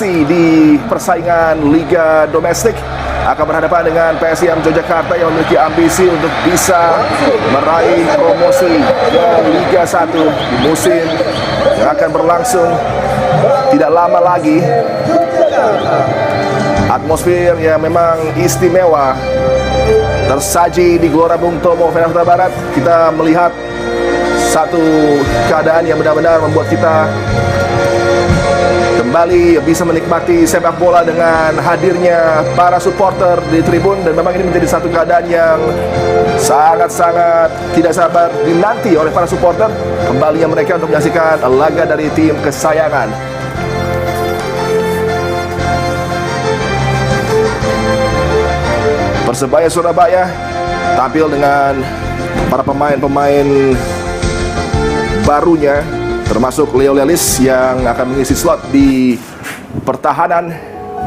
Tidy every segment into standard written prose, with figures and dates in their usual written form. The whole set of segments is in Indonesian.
gengsi di persaingan Liga Domestik, akan berhadapan dengan PSIM Yogyakarta yang memiliki ambisi untuk bisa meraih promosi ke Liga 1 di musim yang akan berlangsung tidak lama lagi. Atmosfer yang memang istimewa tersaji di Gelora Bung Tomo, Medan Sumatera Barat. Kita melihat satu keadaan yang benar-benar membuat kita kembali bisa menikmati sepak bola dengan hadirnya para supporter di tribun, dan memang ini menjadi satu keadaan yang sangat-sangat tidak sabar dinanti oleh para supporter, kembalinya mereka untuk menyaksikan laga dari tim kesayangan. Persebaya Surabaya tampil dengan para pemain-pemain barunya, termasuk Leo Lelis yang akan mengisi slot di pertahanan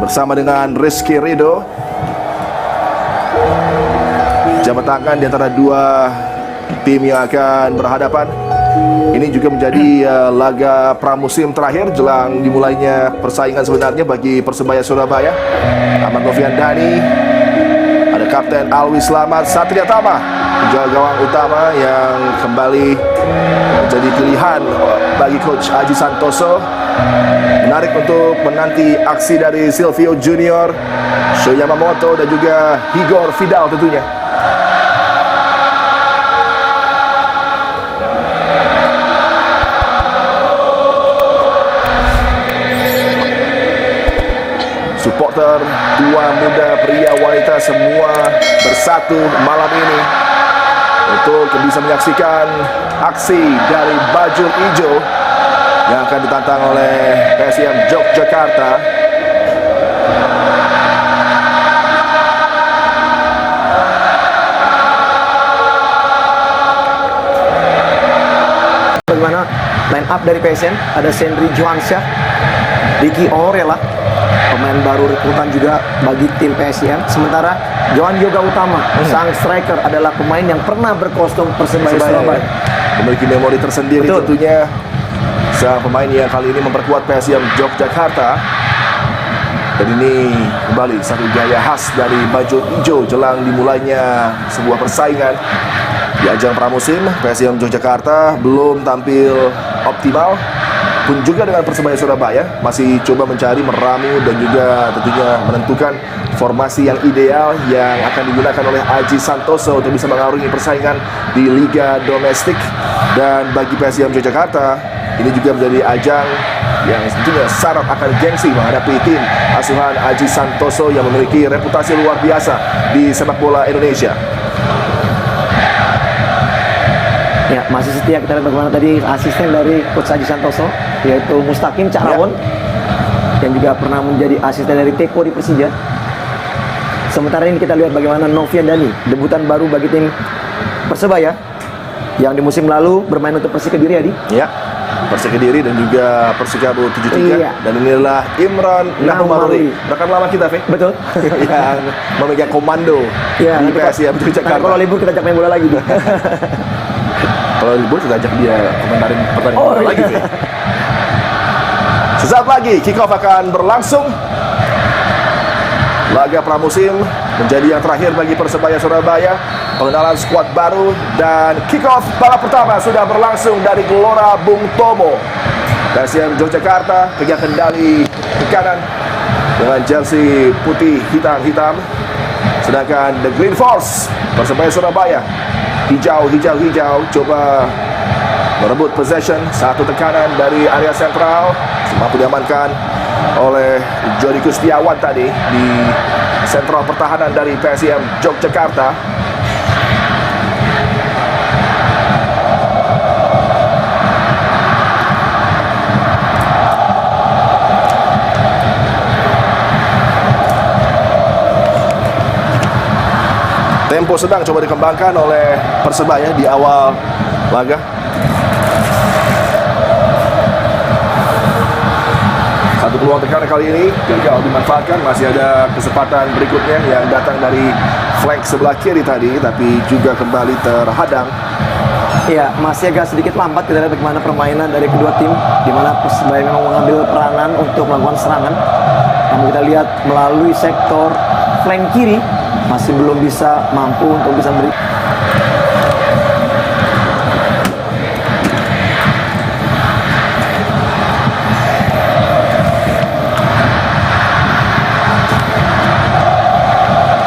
bersama dengan Rizky Ridho. Jabat tangan di antara dua tim yang akan berhadapan. Ini juga menjadi laga pramusim terakhir jelang dimulainya persaingan sebenarnya bagi Persebaya Surabaya. Ahmad Novian Dhani, ada Kapten Alwi Slamet, Satria Tama, penjaga gawang utama yang kembali menjadi pilihan bagi Coach Aji Santoso. Menarik untuk menanti aksi dari Silvio Junior, Sho Yamamoto, dan juga Igor Vidal tentunya. Supporter tua, muda, pria, wanita semua bersatu malam ini untuk bisa menyaksikan aksi dari bajul hijau yang akan ditantang oleh PSIM Yogyakarta. Bagaimana line up dari PSM? Ada Sendri Johansyah, Ricky Orela, pemain baru rekrutan juga bagi tim PSIM. Sementara Johan Yoga Utama, sang striker, adalah pemain yang pernah berkostum Persebaya Surabaya. Memiliki memori tersendiri. Betul. Tentunya sang pemain yang kali ini memperkuat PSIM Yogyakarta. Dan ini kembali satu gaya khas dari baju hijau jelang dimulainya sebuah persaingan di ajang pramusim. PSIM Yogyakarta belum tampil optimal, pun juga dengan Persebaya Surabaya masih coba mencari, meramu, dan juga tentunya menentukan formasi yang ideal yang akan digunakan oleh Aji Santoso untuk bisa mengarungi persaingan di Liga Domestik. Dan bagi PSIM Yogyakarta, ini juga menjadi ajang yang tentunya syarat akan gengsi menghadapi tim asuhan Aji Santoso yang memiliki reputasi luar biasa di sepak bola Indonesia. Ya, masih setia kita lihat bagaimana tadi asisten dari Coach Aji Santoso, yaitu Mustaqim Cakrawon, yang juga pernah menjadi asisten dari Teko di Persija. Sementara ini kita lihat bagaimana Novian Dhani, debutan baru bagi tim Persebaya, yang di musim lalu bermain untuk Persik Kediri, Adi. Ya, Persik Kediri dan juga Persikabo 73. Iya. Dan inilah Imran Nahmaruri, rekan lama kita, Fe. Betul. Yang memegang komando ya, di PSIM Yogyakarta. Kalau libur kita ajak main bola lagi. Kalau libur kita ajak dia komentarin pertandingan lagi, Fe. Sesaat lagi kick off akan berlangsung. Laga pramusim menjadi yang terakhir bagi Persebaya Surabaya. Pengenalan skuad baru dan kick off balap pertama sudah berlangsung dari Gelora Bung Tomo. PSIM Yogyakarta pegang kendali ke kanan dengan jersey putih hitam-hitam, sedangkan The Green Force Persebaya Surabaya hijau coba merebut possession. Satu tekanan dari area sentral mampu diamankan oleh Jody Kustiawan tadi di sentral pertahanan dari PSIM Yogyakarta. Tempo sedang coba dikembangkan oleh Persebaya di awal laga. Satu peluang tekanan kali ini gagal dimanfaatkan. Masih ada kesempatan berikutnya yang datang dari flank sebelah kiri tadi, tapi juga kembali terhadang. Ya, masih agak sedikit lambat kita lihat bagaimana permainan dari kedua tim, di mana Persebaya memang mengambil peranan untuk melakukan serangan. Namun kita lihat melalui sektor flank kiri masih belum bisa mampu untuk bisa beri.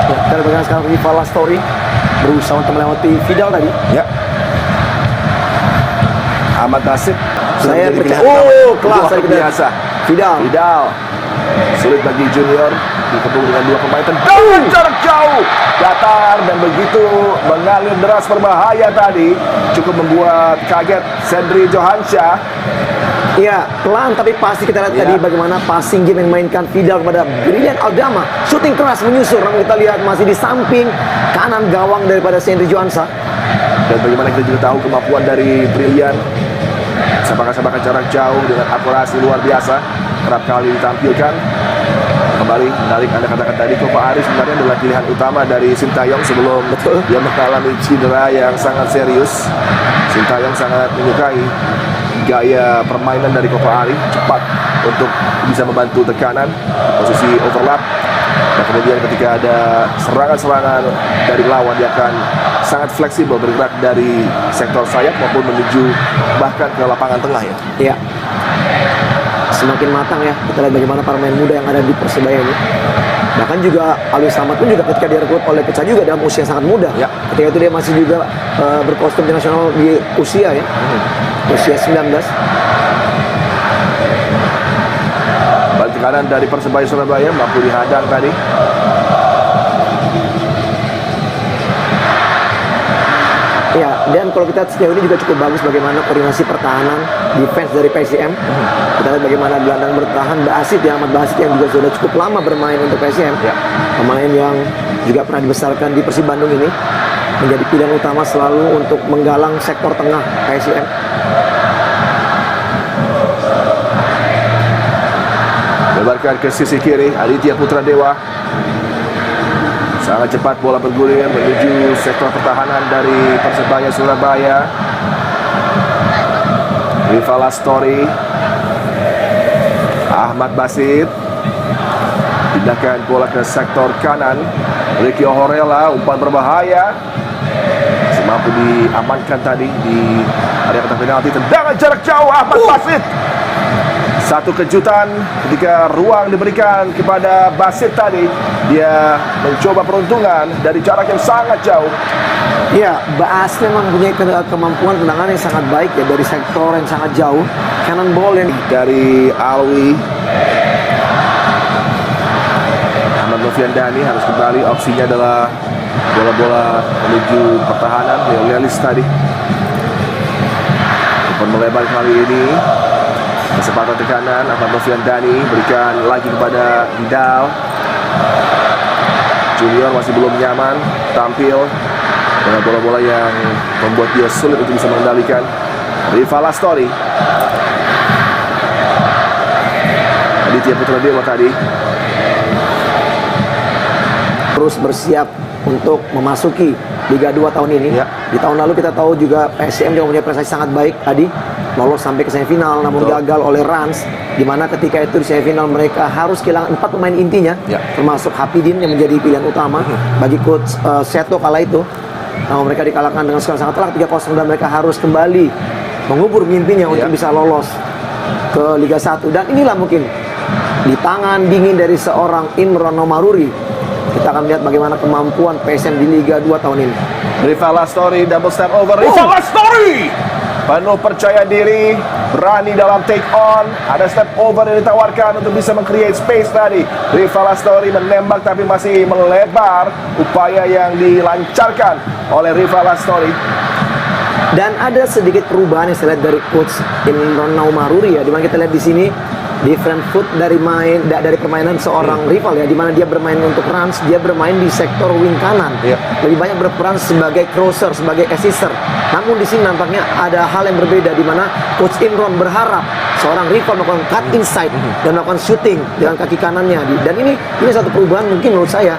Ya, kita lihat bagaimana sekarang Rival Story berusaha untuk melewati Vidal tadi. Ya. Ahmad Basit Saya menjadi percaya. pilihan Oh, utama. kelas Luar tadi kita. biasa. Vidal. Vidal sulit bagi Junior, dikepung dengan dua pemain tendangan jarak jauh, datar dan begitu mengalir deras, berbahaya tadi, cukup membuat kaget Sendri Johansyah. Iya, pelan tapi pasti kita lihat Iya. tadi bagaimana passing game yang mainkan Vidal kepada Brilian Aldama. Shooting keras menyusul, namun kita lihat masih di samping kanan gawang daripada Sendri Johansyah. Dan bagaimana kita juga tahu kemampuan dari Brilian, sepakan-sepakan jarak jauh dengan akurasi luar biasa, kerap kali ditampilkan. Kembali menarik Anda katakan tadi, Kopa Aris sebenarnya adalah pilihan utama dari Sintayong sebelum dia mengalami cedera yang sangat serius. Sintayong sangat menyukai gaya permainan dari Kopa Ari, cepat untuk bisa membantu tekanan, posisi overlap, dan kemudian ketika ada serangan-serangan dari lawan dia akan sangat fleksibel bergerak dari sektor sayap maupun menuju bahkan ke lapangan tengah ya. Iya. Semakin matang ya, kita lihat bagaimana para pemain muda yang ada di Persebaya ini. Bahkan juga Alwi Samad pun juga ketika direkrut oleh Pecah juga dalam usia sangat muda. Ya. Ketika itu dia masih juga berkostum di nasional di usia ya. Usia 19. Balik tekanan dari Persebaya Surabaya mampu dihadang tadi. Ya, dan kalau kita sejauh ini juga cukup bagus bagaimana koordinasi pertahanan defense dari PSM. Kita lihat bagaimana gelandang bertahan Basit ya, Ahmad Basit yang juga sudah cukup lama bermain untuk PSM. Ya. Pemain yang juga pernah dibesarkan di Persib Bandung ini menjadi pilihan utama selalu untuk menggalang sektor tengah PSM. Lebarkan ke sisi kiri, Aditya Putra Dewa. Sangat cepat bola bergulir menuju sektor pertahanan dari Persebaya Surabaya. Rival Astori, Ahmad Basit. Pindahkan bola ke sektor kanan. Ricky Ohorela, umpan berbahaya. Masih mampu diamankan tadi di area kotak penalti. Tendangan jarak jauh Ahmad Basit. Satu kejutan ketika ruang diberikan kepada Basit tadi. Dia mencoba peruntungan dari jarak yang sangat jauh. Ya, Basit memang punya kemampuan tendangan yang sangat baik ya dari sektor yang sangat jauh. Cannonball yang Dari Alwi, Ahmad Novian Dhani harus kembali. Opsinya adalah bola-bola menuju pertahanan. Leo Lelis tadi umpan melebar kali ini. Kesempatan tekanan Ahmad Novian Dhani berikan lagi kepada Vidal. Junior masih belum nyaman tampil dengan bola-bola yang membuat dia sulit untuk bisa mengendalikan. Rival Astori, Aditya Putra Dewa tadi terus bersiap untuk memasuki Liga 2 tahun ini. Ya. Di tahun lalu kita tahu juga PSM juga punya prestasi sangat baik tadi, lolos sampai ke semifinal namun Betul. gagal oleh Rans, di mana ketika itu di semifinal mereka harus kehilangan 4 pemain intinya, Ya. termasuk Hapidin yang menjadi pilihan utama bagi coach Seto kala itu. Namun mereka dikalahkan dengan skor sangat telak 3-0 dan mereka harus kembali mengubur mimpinya untuk Ya. bisa lolos ke Liga 1. Dan inilah mungkin di tangan dingin dari seorang Imron Nomaruri kita akan melihat bagaimana kemampuan PSM di Liga 2 tahun ini. Rival Astori double step over. Rival Astori penuh percaya diri, berani dalam take on. Ada step over yang ditawarkan untuk bisa meng-create space tadi. Rival Astori menembak tapi masih melebar. Upaya yang dilancarkan oleh Rival Astori. Dan ada sedikit perubahan yang saya lihat dari coach Imron Nomaruri ya, dimana kita lihat di sini different foot dari permainan seorang rival ya, dimana dia bermain untuk runs, dia bermain di sektor wing kanan, Iya. lebih banyak berperan sebagai crosser, sebagai assister. Namun di sini nampaknya ada hal yang berbeda, di mana coach Imron berharap seorang rival melakukan cut inside dan melakukan shooting dengan kaki kanannya. Dan ini satu perubahan mungkin menurut saya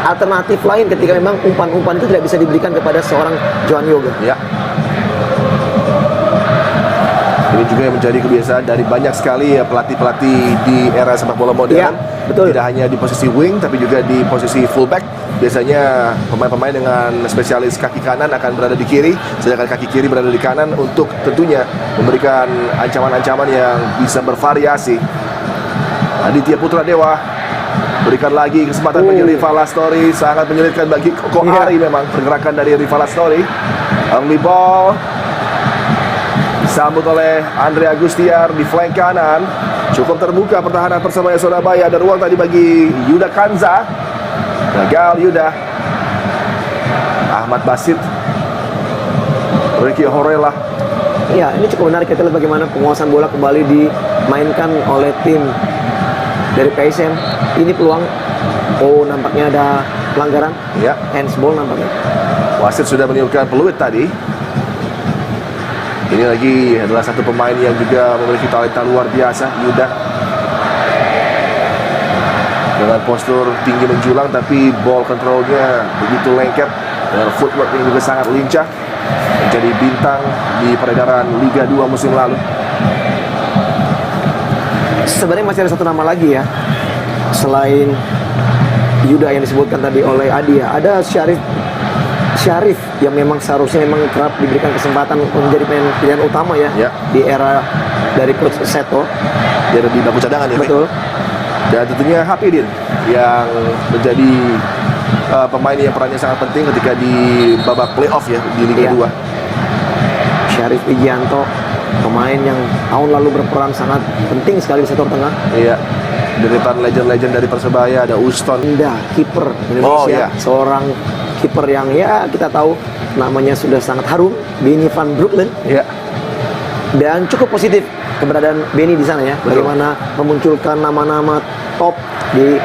alternatif lain ketika memang umpan-umpan itu tidak bisa diberikan kepada seorang Johan Yoga. Ya. Ini juga yang menjadi kebiasaan dari banyak sekali ya pelatih-pelatih di era sepak bola modern. Iya, betul. Tidak hanya di posisi wing, tapi juga di posisi fullback. Biasanya pemain-pemain dengan spesialis kaki kanan akan berada di kiri, sedangkan kaki kiri berada di kanan untuk tentunya memberikan ancaman-ancaman yang bisa bervariasi. Aditya Putra Dewa berikan lagi kesempatan bagi Rival Astori. Sangat menyulitkan bagi Koko Ari memang pergerakan dari Rival Astori. Early ball disambut oleh Andre Agustiar di flank kanan. Cukup terbuka pertahanan Persebaya Surabaya. Ada ruang tadi bagi Yuda Kanza. Gagal Yuda. Ahmad Basit, Ricky Horela. Ya, ini cukup menarik kita lihat bagaimana penguasaan bola kembali dimainkan oleh tim dari PSM. Ini peluang. Oh, nampaknya ada pelanggaran. Ya, Handsball nampaknya. wasit sudah meniupkan peluit tadi. Ini lagi adalah satu pemain yang juga memiliki talenta luar biasa, Yuda. Dengan postur tinggi menjulang, tapi ball controlnya begitu lengket. Dengan footwork yang juga sangat lincah. Menjadi bintang di peredaran Liga 2 musim lalu. Sebenarnya masih ada satu nama lagi ya, selain Yuda yang disebutkan tadi oleh Adi ya. Ada Syarif yang memang seharusnya memang kerap diberikan kesempatan untuk menjadi pilihan utama ya, di era dari Coach Seto. Dia ada di bangku cadangan ya. Betul. Dan tentunya Hafidin yang menjadi pemain yang perannya sangat penting ketika di babak playoff ya di Liga 2. Syarif Wijianto, pemain yang tahun lalu berperan sangat penting sekali di sektor tengah. Iya. Deretan legend-legend dari Persebaya ada Uston. Indah, kiper Indonesia, seorang kiper yang ya kita tahu namanya sudah sangat harum, Benny van Breukelen. Iya. Dan cukup positif keberadaan Benny di sana ya. Bagaimana memunculkan nama-nama top di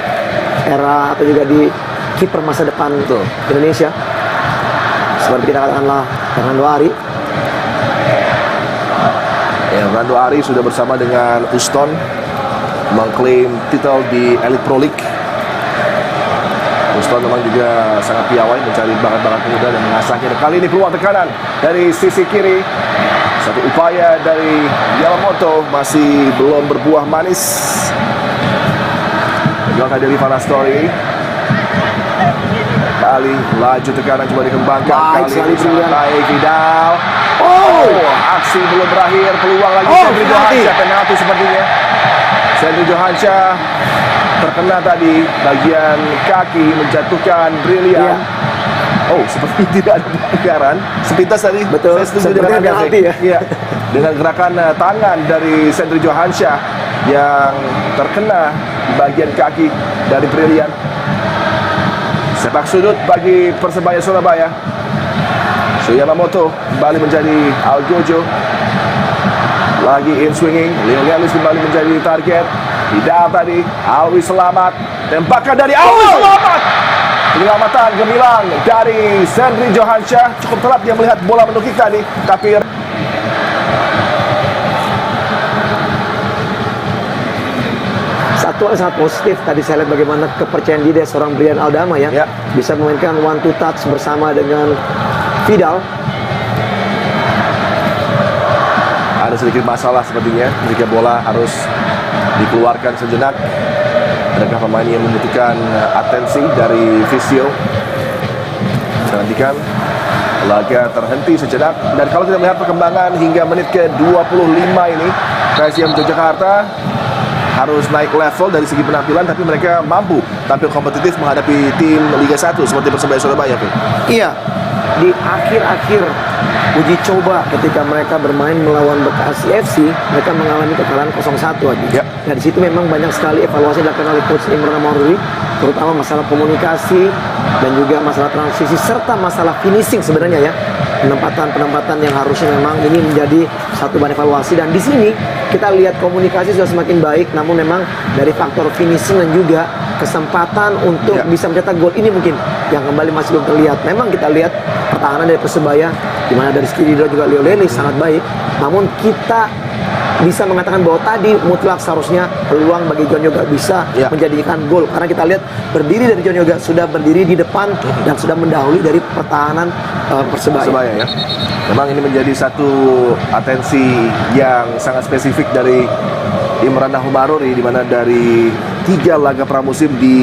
era atau juga di kiper masa depan Indonesia. Seperti kita katakanlah Fernando Ari. Ya, Fernando Ari sudah bersama dengan Uston mengklaim titel di Elite Pro League. Uston memang juga sangat piawai mencari bakat-bakat muda dan mengasahnya. Dan kali ini peluang tekanan dari sisi kiri. Satu upaya dari Yamamoto masih belum berbuah manis. Gagal dari Rival Astori. Kali laju tekanan coba dikembangkan. Baik, Kali ini sekali sangat baik Vidal. Aksi belum berakhir. Peluang lagi Sendri Johansyah, penalti sepertinya. Sendri Johansyah terkena tadi bagian kaki menjatuhkan Brilian. Seperti tidak ada pelanggaran. Sepintas tadi. Betul. Saya setuju dengan penalti ya. Iya. Dengan gerakan tangan dari Sendri Johansyah yang terkena di bagian kaki dari Brilian. Sepak sudut bagi Persebaya Surabaya. Yamamoto kembali menjadi Algojo. Lagi in swinging. Leo Lelis kembali menjadi target. Tidak tadi. Alwi Selamat. Tembakan dari Alwi Selamat. Penyelamatan gemilang dari Sendri Johansyah. Cukup telat dia melihat bola menukik tadi, tapi satu hal sangat positif tadi saya lihat bagaimana kepercayaan diri seorang Brian Aldama ya, bisa memainkan one two touch bersama dengan Vidal. ada sedikit masalah sepertinya ketika bola harus dikeluarkan sejenak. Adakah pemain yang membutuhkan atensi dari fisio? Kita nantikan. Laga terhenti sejenak. Dan kalau kita melihat perkembangan hingga menit ke-25 ini, PSM Yogyakarta harus naik level dari segi penampilan, tapi mereka mampu tampil kompetitif menghadapi tim Liga 1 seperti Persebaya Surabaya. Iya, di akhir-akhir uji coba ketika mereka bermain melawan Bekasi FC, mereka mengalami kekalahan 0-1 aja. Nah, di situ memang banyak sekali evaluasi dilakukan oleh Coach Imran Mahruri, terutama masalah komunikasi dan juga masalah transisi serta masalah finishing sebenarnya ya. Penempatan yang harusnya memang ini menjadi satu bahan evaluasi, dan di sini kita lihat komunikasi sudah semakin baik, namun memang dari faktor finishing dan juga kesempatan untuk bisa mencetak gol ini mungkin yang kembali masih belum terlihat. Memang kita lihat pertahanan dari Persebaya di mana dari Rizky Ridho juga Leo Lelis sangat baik, namun kita bisa mengatakan bahwa tadi mutlak seharusnya peluang bagi John Yoga bisa menjadikan gol, karena kita lihat berdiri dari John Yoga sudah berdiri di depan dan sudah mendahului dari pertahanan Persebaya ya. Memang ini menjadi satu atensi yang sangat spesifik dari Imran Nahmaruri, di mana dari 3 laga pramusim di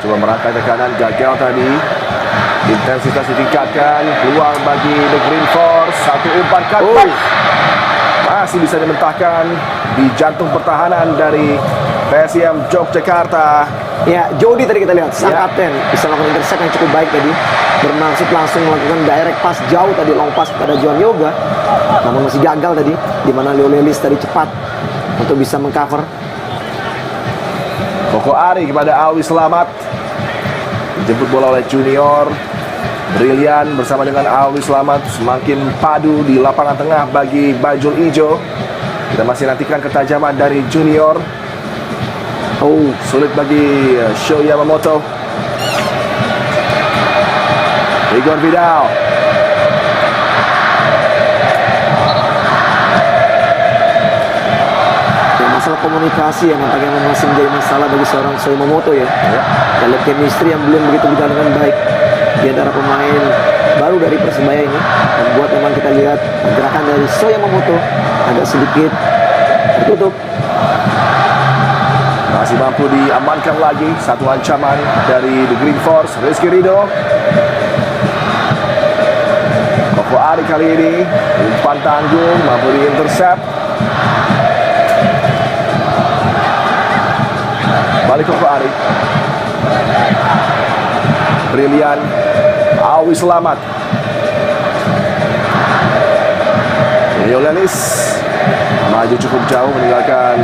coba merangkai ke kanan, gagal tadi. Intensitas ditingkatkan, peluang bagi The Green Force, satu umpan cutback masih bisa dimentahkan di jantung pertahanan dari PSM Yogyakarta. Ya, Jody tadi kita lihat sang kapten bisa melakukan intercept yang cukup baik tadi, bermaksud langsung melakukan direct pass jauh tadi, long pass kepada John Yoga, namun masih gagal tadi, di mana Leo Lelis tadi cepat untuk bisa mengcover. Koko Ari kepada Alwi Selamat, dijemput bola oleh Junior. Brilian bersama dengan Alwi Selamat semakin padu di lapangan tengah bagi Bajul Ijo. Kita masih nantikan ketajaman dari Junior. Sulit bagi Sho Yamamoto. Igor Vidal. Masalah komunikasi yang nampaknya masih menjadi masalah bagi seorang Sho Yamamoto ya. Kita lihat chemistry yang belum begitu berjalan dengan baik di antara pemain baru dari Persebaya ini, membuat memang kita lihat gerakan dari Sho Yamamoto agak sedikit tertutup. Masih mampu diamankan lagi satu ancaman dari The Green Force, Rizky Ridho. Koko Ari kali ini umpan tanggung, mampu diintercept. Balik Koko Ari. Brilian, Alwi Selamat. Leo Lelis maju cukup jauh meninggalkan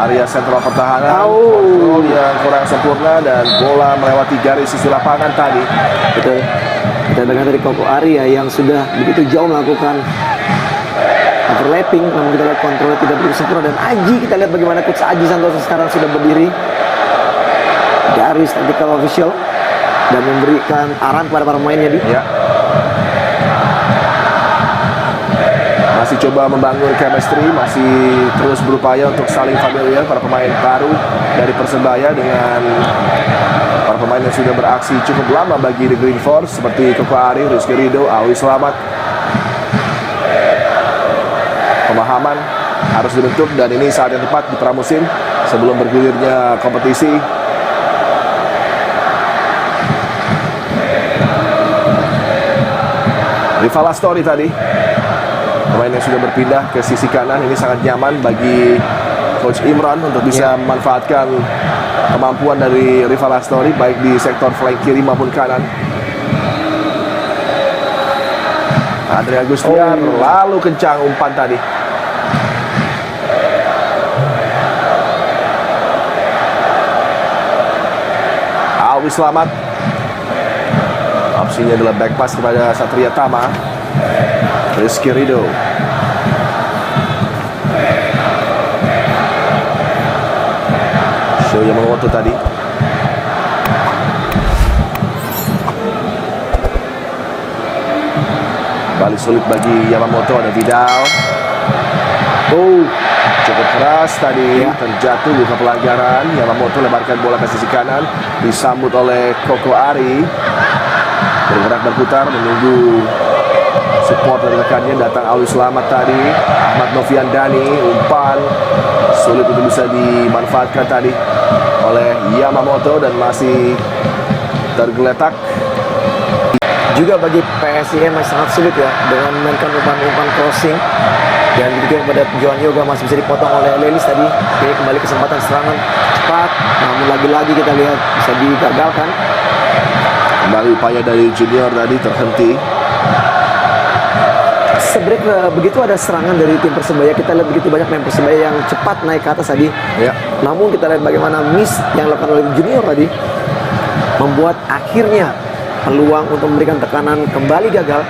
area sentral pertahanan. Kontrol yang kurang sempurna dan bola melewati garis sisi lapangan tadi. Betul. Kita dengar dari Koko Ari ya, yang sudah begitu jauh melakukan overlapping, namun kita lihat kontrolnya tidak begitu sempurna. Dan Aji, kita lihat bagaimana Coach Aji Santoso sekarang sudah berdiri garis tactical official dan memberikan arahan kepada para pemainnya di. Ya. Masih coba membangun chemistry, masih terus berupaya untuk saling familiar para pemain baru dari Persebaya dengan para pemain yang sudah beraksi cukup lama bagi The Green Force seperti Koko Ari, Rizky Ridho, Alwi Selamat. Pemahaman harus dibentuk dan ini saat yang tepat di pramusim sebelum bergulirnya kompetisi. Rival Astori tadi, pemain yang sudah berpindah ke sisi kanan, ini sangat nyaman bagi Coach Imran untuk bisa memanfaatkan kemampuan dari Rival Astori baik di sektor flank kiri maupun kanan. Andre Agustian lalu kencang umpan tadi. Alwi Selamat. Opsinya adalah back pass kepada Satria Tama. Rizky Ridho. Sho Yamamoto tadi. Balik sulit bagi Yamamoto, ada Vidal. Cukup keras tadi, terjatuh bukan pelanggaran. Yamamoto lebarkan bola ke sisi kanan, disambut oleh Koko Ari. Bergerak berputar menunggu support dari rekannya. Datang Alwi Selamat tadi, Ahmad Novian Dani, umpan sulit untuk bisa dimanfaatkan tadi oleh Yamamoto dan masih tergeletak. Juga bagi PSIM masih sangat sulit ya dengan memainkan umpan-umpan crossing, dan begitu pada John Yoga masih bisa dipotong oleh Lelis tadi. Ini kembali kesempatan serangan cepat, namun lagi-lagi kita lihat bisa digagalkan. Kembali upaya dari Junior tadi terhenti. Sebenarnya begitu ada serangan dari tim Persebaya, kita lihat begitu banyak pemain Persebaya yang cepat naik ke atas tadi. Namun kita lihat bagaimana miss yang dilakukan oleh Junior tadi membuat akhirnya peluang untuk memberikan tekanan kembali gagal.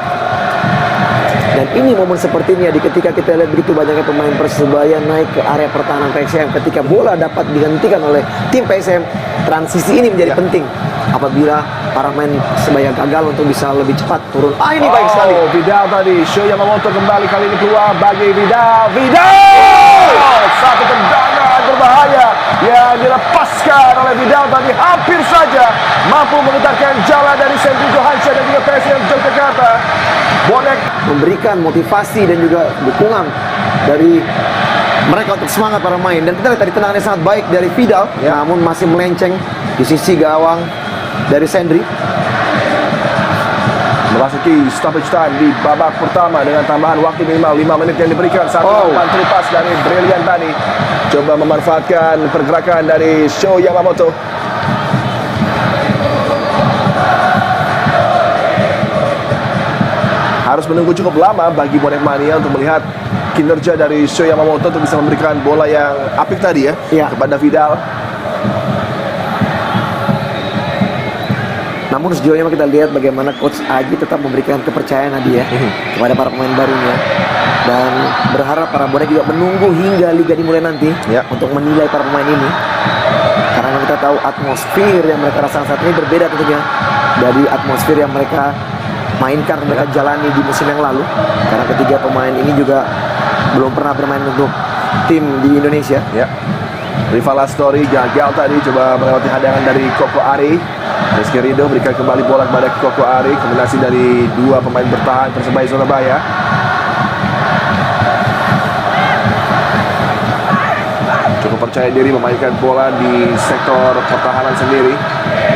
Dan ini momen seperti ini ya, ketika kita lihat begitu banyaknya pemain Persebaya naik ke area pertahanan PSM, ketika bola dapat dihentikan oleh tim PSM, transisi ini menjadi penting apabila para pemain Persebaya gagal untuk bisa lebih cepat turun. Ini baik sekali. Vidal tadi, Sho Yamamoto kembali kali ini keluar bagi Vidal. Satu tendangan berbahaya yang dilepaskan oleh Vidal tadi, hampir saja mampu mengetarkan jalan dari Sandri Johansson dan juga PSM Yogyakarta. Bonek Memberikan motivasi dan juga dukungan dari mereka untuk semangat para pemain. Dan kita lihat tadi tendangannya sangat baik dari Vidal, namun masih melenceng di sisi gawang dari Sandri. memasuki stoppage time di babak pertama dengan tambahan waktu minimal 5 menit yang diberikan. Satu umpan terlepas dari Brilian tadi, coba memanfaatkan pergerakan dari Sho Yamamoto. Harus menunggu cukup lama bagi bonek mania untuk melihat kinerja dari Sho Yamamoto untuk bisa memberikan bola yang apik tadi ya kepada Vidal. Namun sejauh ini kita lihat bagaimana Coach Aji tetap memberikan kepercayaan tadi ya kepada para pemain barunya, dan berharap para bonek juga menunggu hingga liga dimulai nanti untuk menilai para pemain ini, karena kita tahu atmosfer yang mereka rasakan saat ini berbeda tentunya dari atmosfer yang mereka mainkan, mereka jalani di musim yang lalu, karena ketiga pemain ini juga belum pernah bermain untuk tim di Indonesia. Rival Astori gagal tadi, coba melewati hadangan dari Koko Ari. Rizky Ridho berikan kembali bola kepada Koko Ari, kombinasi dari dua pemain bertahan Persebaya Surabaya. Cukup percaya diri memainkan bola di sektor pertahanan sendiri.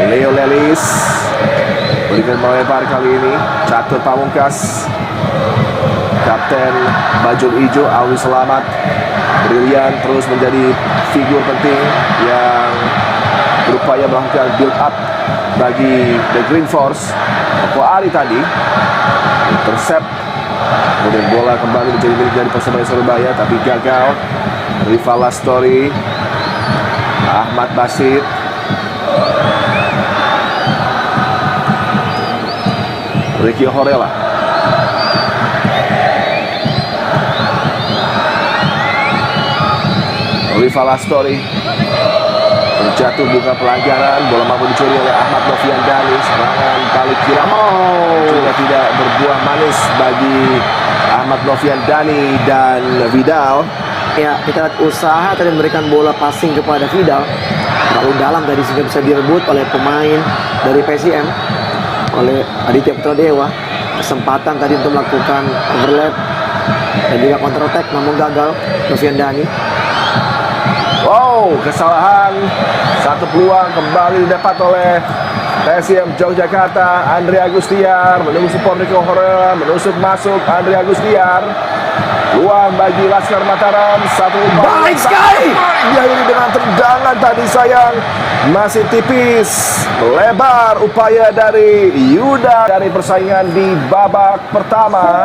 Leo Lelis berikan melempar kali ini, Catur Pamungkas, Kapten baju hijau Alwi Selamat. Brilian terus menjadi figur penting yang berupaya melakukan build up bagi The Green Force. Koko Ari tadi intercept, kemudian bola kembali menjadi milik dari Persebaya Surabaya tapi gagal. Rival Astori, Ahmad Basit, Ricky Horella, Rival Astori terjatuh bukan pelanggaran, bola mampu dicuri oleh Ahmad Novian Dani. Serangan balik kira juga tidak berbuah manis bagi Ahmad Novian Dani dan Vidal. Ya, kita lihat usaha tadi memberikan bola passing kepada Vidal terlalu dalam tadi sehingga bisa direbut oleh pemain dari PSM, oleh Aditya Putra Dewa. Kesempatan tadi untuk melakukan overlap dan juga counter attack, namun gagal Novian Dani. Kesalahan. Satu peluang kembali didapat oleh PSM Yogyakarta. Andre Agustiar menunggu support Rico Horella, menusuk masuk Andre Agustiar. Peluang bagi Laskar Mataram. Satu baik sekali. Diakhiri dengan tendangan tadi, sayang masih tipis. Lebar upaya dari Yuda dari persaingan di babak pertama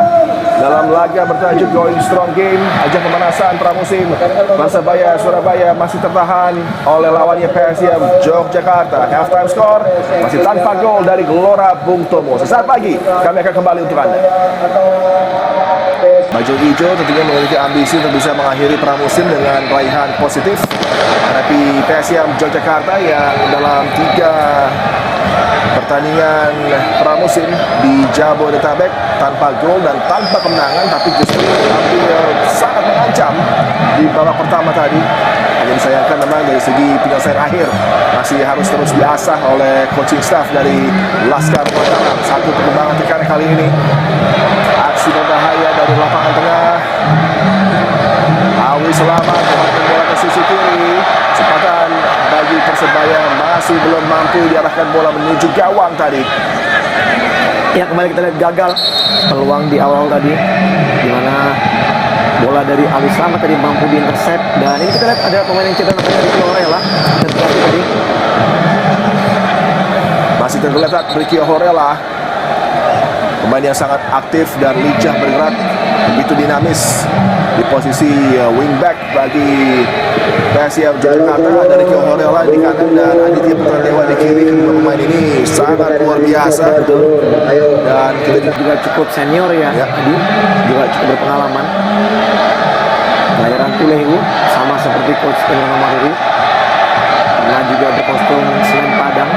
dalam laga bertajuk Going Strong Game, ajang pemanasan pramusim. Persebaya Surabaya masih tertahan oleh lawannya PSM Yogyakarta. Halftime score masih tanpa gol dari Gelora Bung Tomo. Sesaat lagi kami akan kembali untuk Anda. Baju hijau tentunya memiliki ambisi untuk bisa mengakhiri pramusim dengan raihan positif menghadapi PSM Yogyakarta yang dalam 3 pertandingan pramusim di Jabodetabek tanpa gol dan tanpa kemenangan, tapi justru tampil sangat mengancam di babak pertama tadi. Hanya disayangkan memang dari segi penyelesaian akhir masih harus terus diasah oleh coaching staff dari Laskar Mataram. Satu perkembangan tekan kali ini, aksi berbahaya dari lapangan tengah. Alwi Selamat memainkan bola ke sisi kiri. Kesempatan bagi Persebaya masih belum mampu diarahkan bola menuju gawang tadi. Ya, kembali kita lihat gagal peluang di awal tadi, di mana bola dari Alwi Selamat tadi mampu diintercept, dan ini kita lihat ada pemain yang cedera namanya Ricky Horella tadi. Masih tergeletak Ricky Horella, pemain yang sangat aktif dan lincah bergerak, begitu dinamis di posisi wingback bagi PSM Yogyakarta. Ada Ricky Horella di kanan dan Aditya Putra Dewa di kiri. Kedua pemain ini sangat luar biasa dan kita juga cukup senior ya. Tadi juga cukup berpengalaman. Kelahiran Tulehu, sama seperti coach Enono Maruri. Pernah juga berkostum Semen Padang.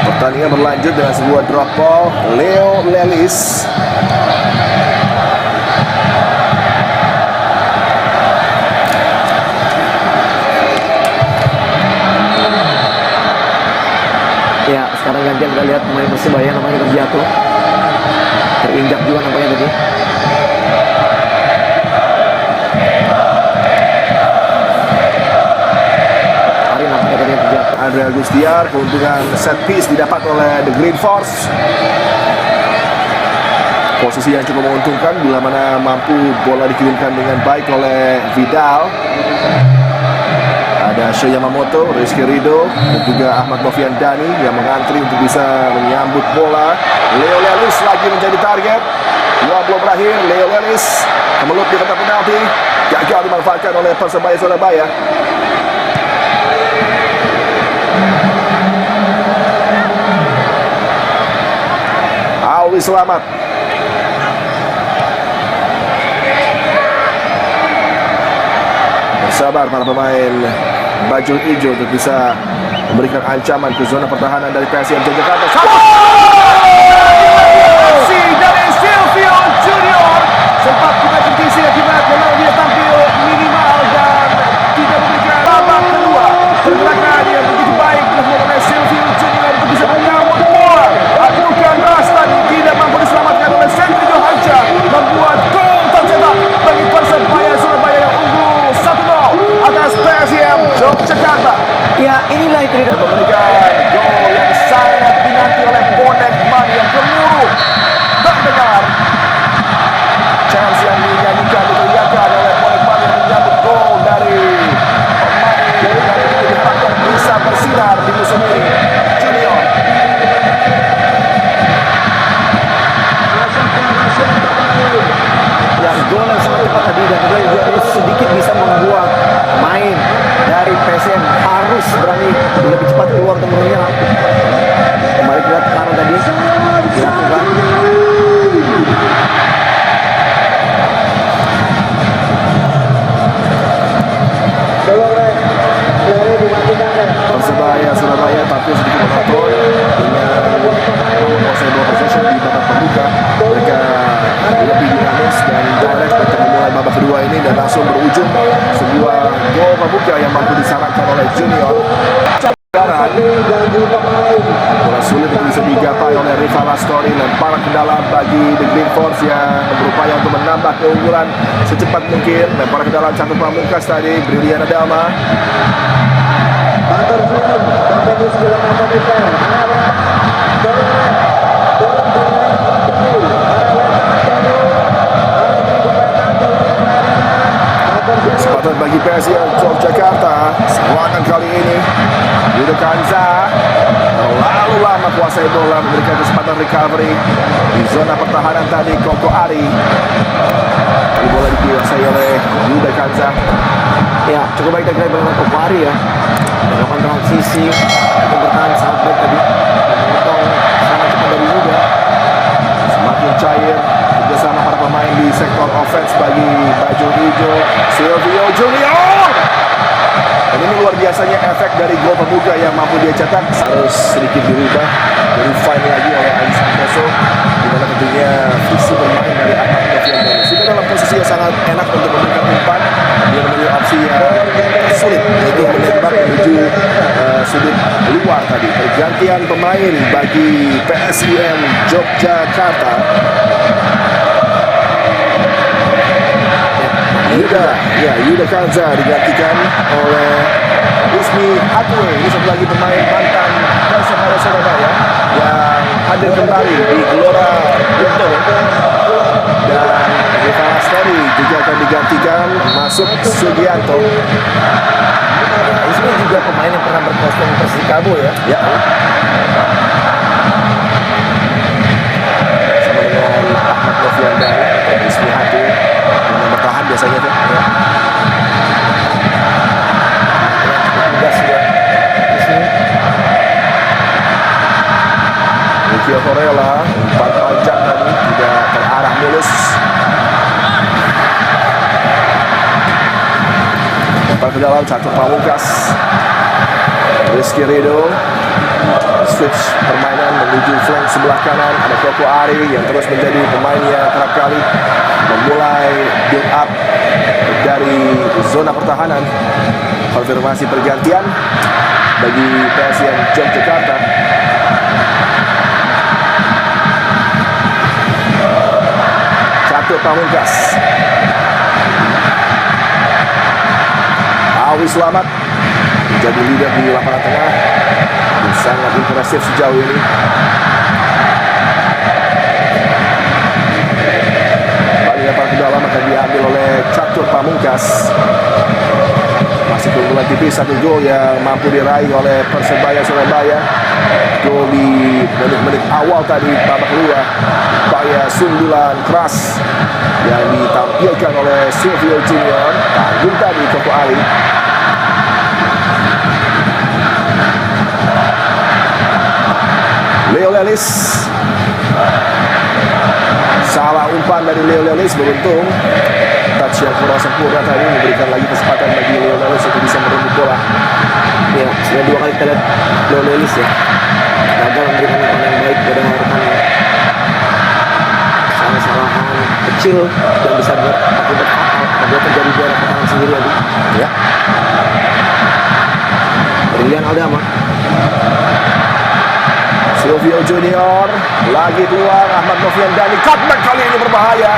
Pertandingan berlanjut dengan sebuah drop ball. Leo Lelis. Ya, sekarang gantian kita lihat pemain Persebaya namanya terjatuh. Terinjak juga nampaknya tadi. Hari nampaknya tadi yang terjatuh. Andre Agustiar, keuntungan set piece didapat oleh The Green Force. Posisi yang cukup menguntungkan bila mana mampu bola dikirimkan dengan baik oleh Vidal. Ada Sho Yamamoto, Rizky Ridho, dan juga Ahmad Novian Dani yang mengantri untuk bisa menyambut bola. Leo Lelis lagi menjadi target. Dua belum berakhir. Leo Lelis kemelut di kotak penalti, gagal dimanfaatkan oleh Persebaya Surabaya. Alwi Selamat. Bersabar para pemain baju hijau untuk bisa memberikan ancaman ke zona pertahanan dari PSM Yogyakarta. Dari Silvio Junior sempat kita kritisi akibat memang dia tampil minimal dan tidak memberikan babak kedua. Pergerakan yang begitu baik dilakukan oleh Silvio Junior untuk bisa menyambut bola. Adukan ras tadi tidak mampu diselamatkan oleh Sendrijo Hanca, membuat gol tercetak bagi Persebaya Surabaya yang unggul 1-0 atas PSM Yogyakarta. Ya, inilah itu dia. Memberikan gol yang sangat dinanti oleh bonek man yang gemuruh terdengar. Chance yang dinyanyikan diteriakan oleh bonek man yang menyambut gol dari pemain yang diharapkan bisa bersinar di musim ini, Junior. Yang gol yang sangat cepat tadi dan juga sedikit bisa membuat main dari PSM harus berani lebih cepat keluar untuk menyerang. Kembali ke tekanan tadi dilakukan. Persebaya Surabaya tampil sedikit monoton dengan menguasai bola possession di babak pembuka. Mereka lebih dinamis dan direct untuk memulai babak kedua ini dan langsung berujung sebuah gol pembuka yang mampu disarankan oleh Junior. Bola sulit untuk bisa digapai oleh Rival Astori, lemparan ke dalam bagi The Green Force yang berupaya untuk menambah keunggulan secepat mungkin. Lemparan ke dalam Catur Pamungkas tadi, Briliana Dama. Kesempatan bagi PSM Yogyakarta. Serangan kali ini Yuda Kanza terlalu lama kuasai bola, memberikan kesempatan recovery di zona pertahanan tadi. Koko Ari, ini bola dikuasai oleh Yuda Kanza. Ya, cukup baik tadi dengan Koko Ari ya. Melakukan transisi untuk bertahan sangat baik tadi. Memotong sangat cepat dari Yuda. Semakin cair kerjasama para pemain di sektor offense bagi baju hijau. Silvio Junior. Dan ini luar biasanya efek dari gol pembuka yang mampu dia cetak. Harus sedikit dirubah, direfine lagi oleh Adi Santoso, di mana tentunya visi bermain dari Ahmad Novian Dani sudah dalam posisi yang sangat enak untuk memberikan umpan. Dia memilih opsi yang sulit, yaitu menembak menuju sudut luar tadi. Pergantian pemain bagi PSIM Yogyakarta. Yuda Kanza digantikan oleh Ismi Hatwe. Ini satu lagi pemain mantan Persebaya Surabaya yang hadir kembali di Gelora Bung Tomo. Dan Rival Astori juga akan digantikan, masuk Sugianto. Ismi juga pemain yang pernah berkostum Persikabo ya. Ya. Sama dengan Ahmad Novian Dani, Ismi Hatwe yang bertahan biasanya tuh. Ya. Tugas ya. Ismi. Lucio Corella, umpan panjang tadi tidak terarah mulus. Umpan ke dalam, Catur Pamungkas. Rizky Ridho switch permainan menuju flank sebelah kanan. Ada Koko Ari yang terus menjadi pemain yang kerap kali memulai build up dari zona pertahanan. Konfirmasi pergantian bagi PSM Yogyakarta. Catur Pamungkas. Awi Selamat menjadi leader di lapangan tengah. Sangat impresif sejauh ini. Balik lempar ke dalam akan diambil oleh Catur Pamungkas. Masih keunggulan tipis, 1 gol yang mampu diraih oleh Persebaya Surabaya. Gol di menit-menit awal tadi babak kedua. Upaya sundulan keras yang ditampilkan oleh Silvio Junior. Tanggung tadi Koko Ali. Leo Lelis, salah umpan dari Leo Lelis, beruntung touch yang kurang sempurna tadi memberikan lagi kesempatan bagi Leo Lelis untuk bisa merebut bola. Ya, sudah 2 kali kita lihat Leo Lelis ya gagal memberikan umpan yang baik pada rekannya. Salah-salahan kecil yang bisa berakibat fatal apabila terjadi di arah pertahanan sendiri lagi. Ya, Brilian Aldama. Silvio Junior lagi keluar, Ahmad Novian Dhani, cutback kali ini berbahaya.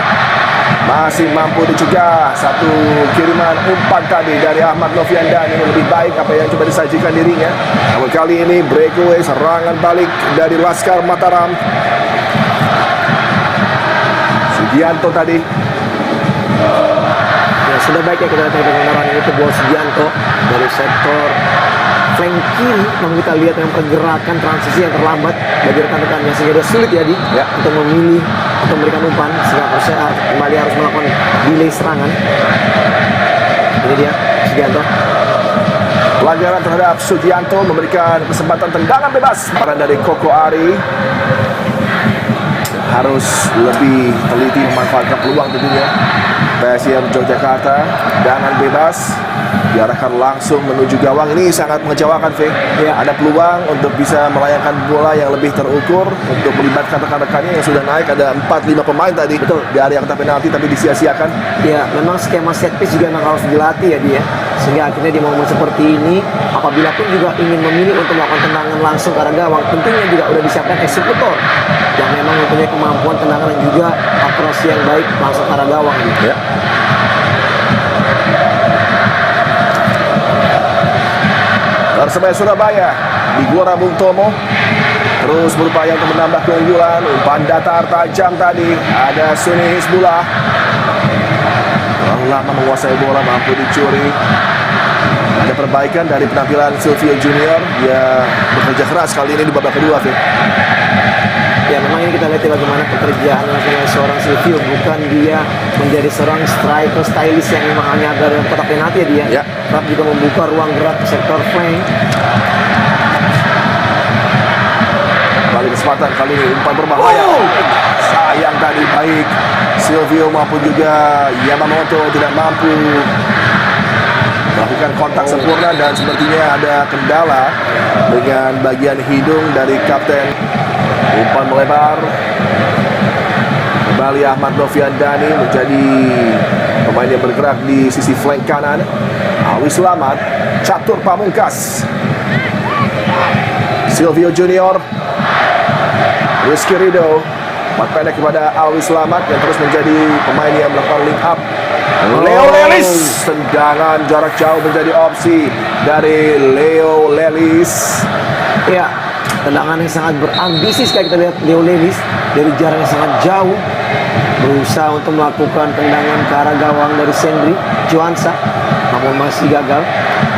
Masih mampu dicegah satu kiriman umpan tadi dari Ahmad Novian Dhani. Lebih baik apa yang coba disajikan dirinya. Namun kali ini breakaway, serangan balik dari Laskar Mataram. Sugianto tadi. Ya, sudah baik ya kita lihat kebenaran itu bola Sugianto dari sektor flank kiri. Namun kita lihat yang pergerakan transisi yang terlambat bagi rekan-rekannya sehingga dia sulit ya untuk memilih untuk memberikan umpan, sehingga Persela kembali harus melakukan delay serangan. Ini dia Sugianto. Pelanggaran terhadap Sugianto, memberikan kesempatan tendangan bebas dari Koko Ari. Harus lebih teliti memanfaatkan peluang tentunya. PSM Yogyakarta, tendangan bebas diarahkan langsung menuju gawang. Ini sangat mengecewakan, Fe. Ya, ada peluang untuk bisa melayangkan bola yang lebih terukur untuk melibatkan rekan-rekannya yang sudah naik. Ada 4-5 pemain tadi. Betul. Di area kotak penalti tapi disia-siakan. Ya, memang skema set piece juga memang harus dilatih ya dia. Sehingga akhirnya di momen seperti ini, apabila pun juga ingin memilih untuk melakukan tendangan langsung ke arah gawang, tentunya juga sudah disiapkan eksekutor yang memang mempunyai kemampuan tendangan dan juga approach yang baik langsung ke arah gawang gitu. Ya. Persebaya Surabaya di Gelora Bung Tomo terus berupaya untuk menambah keunggulan. Umpan datar tajam tadi, ada Sunni Hizbullah. Terlalu lama menguasai bola, mampu dicuri. Ada perbaikan dari penampilan Silvio Junior. Dia bekerja keras kali ini di babak kedua, Fit. Ya, memang ini kita lihat ya bagaimana pekerjaan seorang Silvio. Bukan dia menjadi seorang striker stylish yang memang hanya ada dalam kotak penalti ya dia. Ya. Tapi juga membuka ruang gerak ke sektor flank. Kali kesempatan kali ini umpan berbahaya. Sayang tadi, baik Silvio maupun juga Yamamoto tidak mampu melakukan kontak sempurna dan sepertinya ada kendala dengan bagian hidung dari kapten. Umpan melebar. Kembali Ahmad Novian Dhani menjadi pemain yang bergerak di sisi flank kanan. Awi Selamat, Catur Pamungkas, Silvio Junior, Rizky Ridho. Umpan pendek kepada Awi Selamat yang terus menjadi pemain yang melakukan link up. Leo Lelis, tendangan jarak jauh menjadi opsi dari Leo Lelis. Ya, tendangan yang sangat berambisi sekali kita lihat Leo Lelis dari jarak yang sangat jauh berusaha untuk melakukan tendangan ke arah gawang dari Sendri Johansa, namun masih gagal.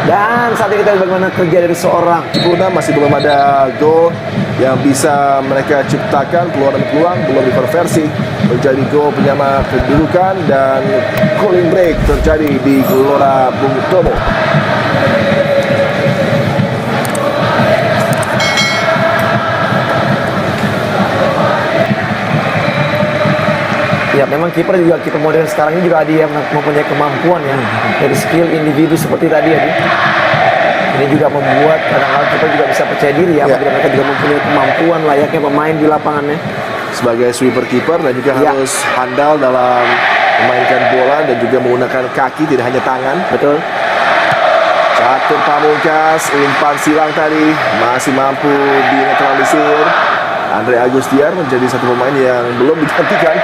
Dan saat ini kita lihat bagaimana kerja dari seorang Sempurna, masih belum ada gol yang bisa mereka ciptakan. Keluaran peluang belum dikonversi menjadi gol penyama kedudukan, dan cooling break terjadi di Gelora Bung Tomo. Ya memang kiper modern sekarang ini juga ada yang mempunyai kemampuan ya dari skill individu seperti tadi ya. Ini juga membuat kadang-kadang kiper juga bisa percaya diri ya, apabila mereka juga mempunyai kemampuan layaknya pemain di lapangannya. Sebagai sweeper kiper dan juga harus handal dalam memainkan bola dan juga menggunakan kaki, tidak hanya tangan. Betul. Catur Pamungkas, umpan silang tadi masih mampu dinetralisir. Andre Agustiar menjadi satu pemain yang belum digantikan.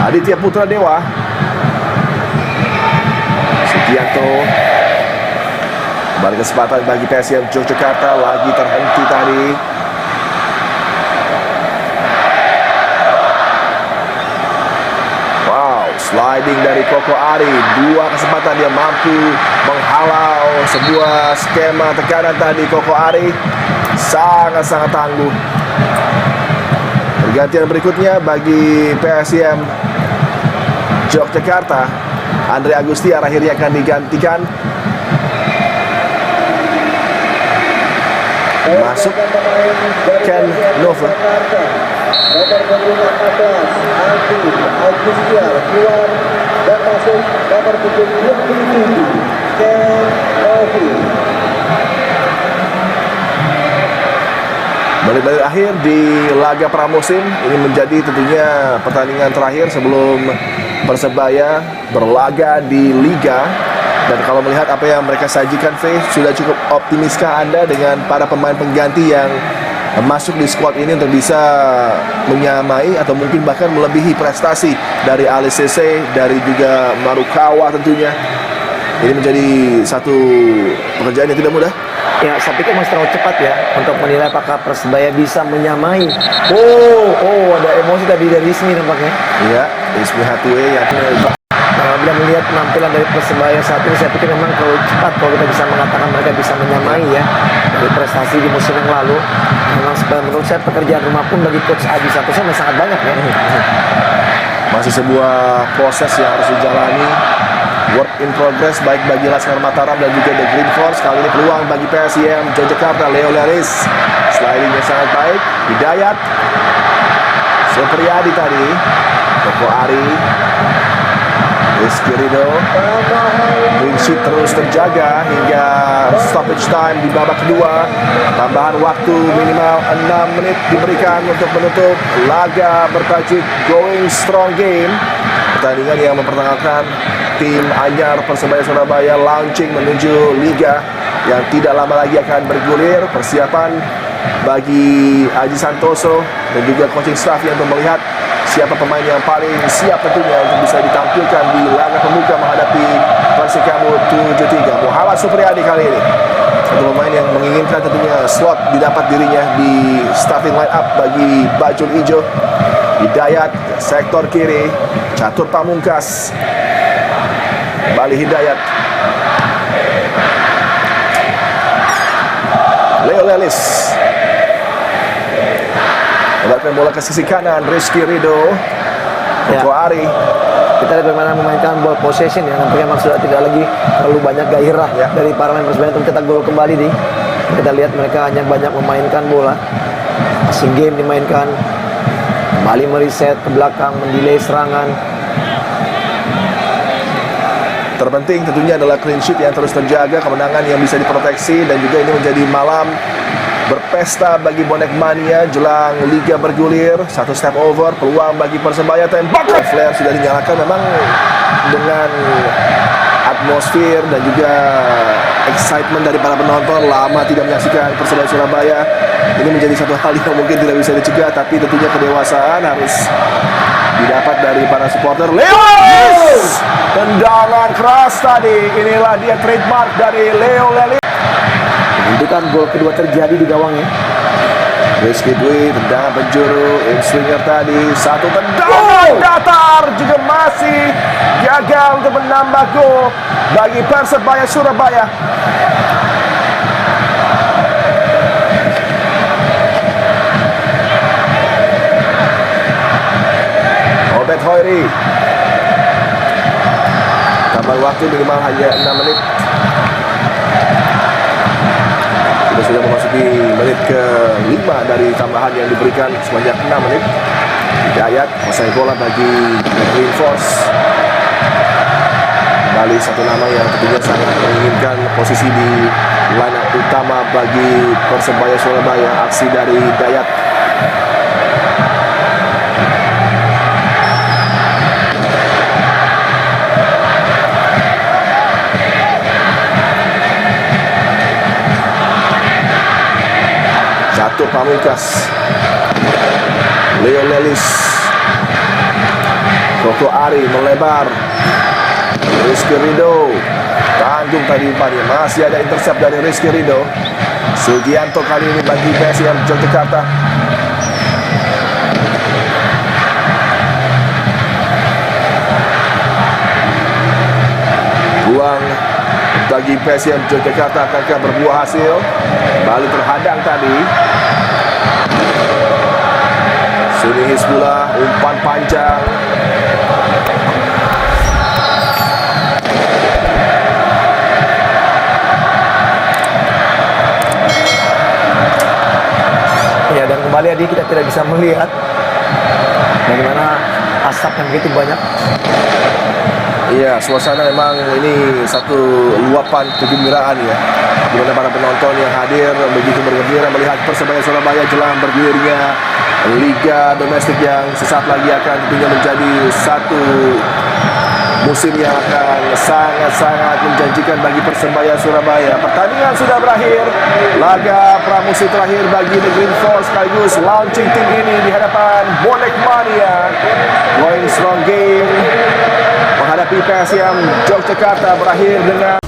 Aditya Putra Dewa, Sugianto, kembali kesempatan bagi PSM Yogyakarta, lagi terhenti tadi. Wow, sliding dari Koko Ari, 2 kesempatan dia mampu menghalau sebuah skema tekanan tadi. Koko Ari sangat-sangat tangguh. Pergantian berikutnya bagi PSM Yogyakarta, Andre Agustiar akhirnya akan digantikan. Masuk Ken Nova. Nomor punggung 14 Andre Agustiar keluar dan masuk nomor punggung 27 Ken Novi. Menit-menit akhir di laga pramusim ini menjadi tentunya pertandingan terakhir sebelum Persebaya berlaga di Liga. Dan kalau melihat apa yang mereka sajikan, sudah cukup optimiskah Anda dengan para pemain pengganti yang masuk di squad ini untuk bisa menyamai atau mungkin bahkan melebihi prestasi dari Ali Sese, dari juga Marukawa tentunya? Ini menjadi satu pekerjaan yang tidak mudah. Ya, saya pikir masih terlalu cepat ya untuk menilai apakah Persebaya bisa menyamai. Ada emosi tadi dari Ismi nampaknya. Iya, Ismi Hatue yang Bila melihat penampilan dari Persebaya saat ini, saya pikir memang terlalu cepat kalau kita bisa mengatakan mereka bisa menyamai ya dari prestasi di musim yang lalu. Memang menurut saya pekerjaan rumah pun bagi Coach Aji Santoso masih sangat banyak ya. Masih sebuah proses yang harus dijalani, work in progress baik bagi Laskar Mataram dan juga The Green Force. Kali ini peluang bagi PSM Yogyakarta, Leo Leris, slidingnya sangat baik. Hidayat, Supriyadi tadi, Koko Ari, Rizky Ridho. Clean sheet terus terjaga hingga stoppage time di babak kedua. Tambahan waktu minimal 6 menit diberikan untuk menutup laga bertajuk Going Strong Game. Pertandingan yang mempertengahkan tim anyar Persebaya Surabaya launching menuju Liga yang tidak lama lagi akan bergulir. Persiapan bagi Aji Santoso dan juga coaching staff yang untuk melihat siapa pemain yang paling siap tentunya untuk bisa ditampilkan di laga pembuka menghadapi Persikabo 73. Muhammad Supriyadi kali ini satu pemain yang menginginkan tentunya slot didapat dirinya di starting line up bagi Bajul Ijo. Hidayat sektor kiri, Catur Pamungkas, Bali Hidayat, Leo Lelis mendapatkan bola ke sisi kanan, Rizky Ridho, Koko Ari. Kita lihat bagaimana memainkan ball possession ya, nampaknya memang sudah tidak lagi terlalu banyak gairah dari para pemain Persebaya untuk mencetak gol kembali nih. Kita lihat mereka hanya banyak memainkan bola, passing game dimainkan, kembali meriset ke belakang, mendelay serangan. Terpenting tentunya adalah clean sheet yang terus terjaga, kemenangan yang bisa diproteksi, dan juga ini menjadi malam berpesta bagi bonek mania jelang Liga bergulir. Satu step over, peluang bagi Persebaya, tembak flare sudah dinyalakan. Memang dengan atmosfer dan juga excitement dari para penonton lama tidak menyaksikan Persebaya Surabaya, ini menjadi satu hal yang mungkin tidak bisa dicegah, tapi tentunya kedewasaan harus didapat dari para supporter. Lewis, tendangan keras tadi, inilah dia trademark dari Leo Lelis. Menunjukkan gol kedua terjadi di gawangnya. Rizky Dwi, tendangan penjuru, in swinger tadi, satu tendangan datar juga masih gagal untuk menambah gol bagi Persebaya Surabaya. Obed Hoiri, dan waktu minimal hanya 6 menit. Kita sudah memasuki menit ke-5 dari tambahan yang diberikan sebanyak 6 menit. Hidayat menguasai bola bagi Green Force. Kembali satu nama yang tentunya sangat menginginkan posisi di line up utama bagi Persebaya Surabaya. Aksi dari Hidayat. Catur Pamungkas, Leo Lelis, Koko Ari melebar, Rizky Ridho tanggung tadi umpannya, masih ada intercept dari Rizky Ridho. Sugianto kali ini bagi PSM Yogyakarta. Buang bagi PSM Yogyakarta, akankah berbuah hasil? Balik terhadang tadi. Suni Hizbullah, umpan panjang. Ya, dan kembali Adi, kita tidak bisa melihat bagaimana asap yang begitu banyak. Iya, suasana memang ini satu luapan kegembiraan ya, di mana para penonton yang hadir begitu bergembira melihat Persebaya Surabaya jelang bergulirnya Liga Domestik yang sesaat lagi akan tentunya menjadi satu musim yang akan sangat-sangat menjanjikan bagi Persebaya Surabaya. Pertandingan sudah berakhir, laga pramusim terakhir bagi The Green Force sekaligus launching tim ini di hadapan Bonek Mania. Going strong game menghadapi PSM Yogyakarta berakhir dengan